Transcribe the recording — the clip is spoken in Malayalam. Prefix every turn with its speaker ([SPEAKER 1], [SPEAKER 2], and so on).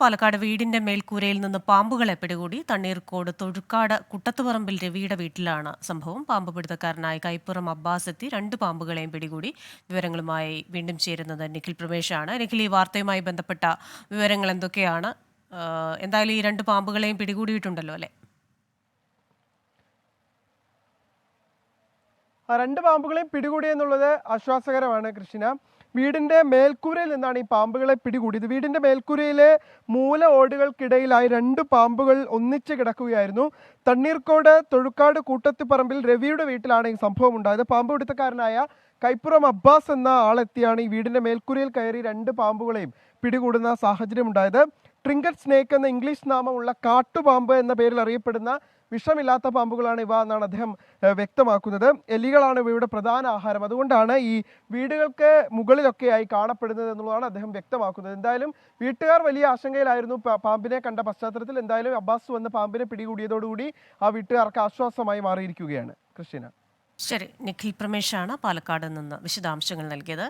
[SPEAKER 1] പാലക്കാട് വീടിന്റെ മേൽക്കൂരയിൽ നിന്ന് പാമ്പുകളെ പിടികൂടി. തണ്ണീർക്കോട് തൊഴുക്കാട് കുട്ടത്തുപറമ്പിൽ രവിയുടെ വീട്ടിലാണ് സംഭവം. പാമ്പ് പിടുത്തക്കാരനായ കൈപ്പുറം അബ്ബാസ് എത്തി 2 പാമ്പുകളെയും പിടികൂടി. വിവരങ്ങളുമായി വീണ്ടും ചേരുന്നത് നിഖിൽ പ്രമേശാണ്. നിഖിൽ, ഈ വാർത്തയുമായി ബന്ധപ്പെട്ട വിവരങ്ങൾ എന്തൊക്കെയാണ്? എന്തായാലും ഈ 2 പാമ്പുകളെയും പിടികൂടിയിട്ടുണ്ടല്ലോ അല്ലേ?
[SPEAKER 2] 2 പാമ്പുകളെയും പിടികൂടിയെന്നുള്ളത് ആശ്വാസകരമാണ് കൃഷ്ണ. വീടിന്റെ മേൽക്കൂരയിൽ നിന്നാണ് ഈ പാമ്പുകളെ പിടികൂടിയത്. വീടിന്റെ മേൽക്കൂരയിലെ മൂല ഓടുകൾക്കിടയിലായി 2 പാമ്പുകൾ ഒന്നിച്ച് കിടക്കുകയായിരുന്നു. തണ്ണീർക്കോട് തൊഴുക്കാട് കൂട്ടത്തുപറമ്പിൽ രവിയുടെ വീട്ടിലാണ് ഈ സംഭവം ഉണ്ടായത്. പാമ്പ് പിടുത്തക്കാരനായ കൈപ്പുറം അബ്ബാസ് എന്ന ആളെത്തിയാണ് ഈ വീടിന്റെ മേൽക്കൂരയിൽ കയറി 2 പാമ്പുകളെയും പിടികൂടുന്ന സാഹചര്യം ഉണ്ടായത്. ട്രിങ്കറ്റ് സ്നേക്ക് എന്ന ഇംഗ്ലീഷ് നാമമുള്ള കാട്ടുപാമ്പ് എന്ന പേരിൽ അറിയപ്പെടുന്ന വിഷമില്ലാത്ത പാമ്പുകളാണ് ഇവ എന്നാണ് അദ്ദേഹം വ്യക്തമാക്കുന്നത്. എലികളാണ് ഇവയുടെ പ്രധാന ആഹാരം, അതുകൊണ്ടാണ് ഈ വീടുകൾക്ക് മുകളിലൊക്കെയായി കാണപ്പെടുന്നത് എന്നുള്ളതാണ് അദ്ദേഹം വ്യക്തമാക്കുന്നത്. എന്തായാലും വീട്ടുകാർ വലിയ ആശങ്കയിലായിരുന്നു പാമ്പിനെ കണ്ട പശ്ചാത്തലത്തിൽ. എന്തായാലും അബ്ബാസ് വന്ന് പാമ്പിനെ പിടികൂടിയതോടുകൂടി ആ വീട്ടുകാർക്ക് ആശ്വാസമായി മാറിയിരിക്കുകയാണ്. കൃഷ്ണ.
[SPEAKER 1] ശരി, നിഖിൽ പ്രമേശാണ് പാലക്കാട് നിന്ന് വിശദാംശങ്ങൾ നൽകിയത്.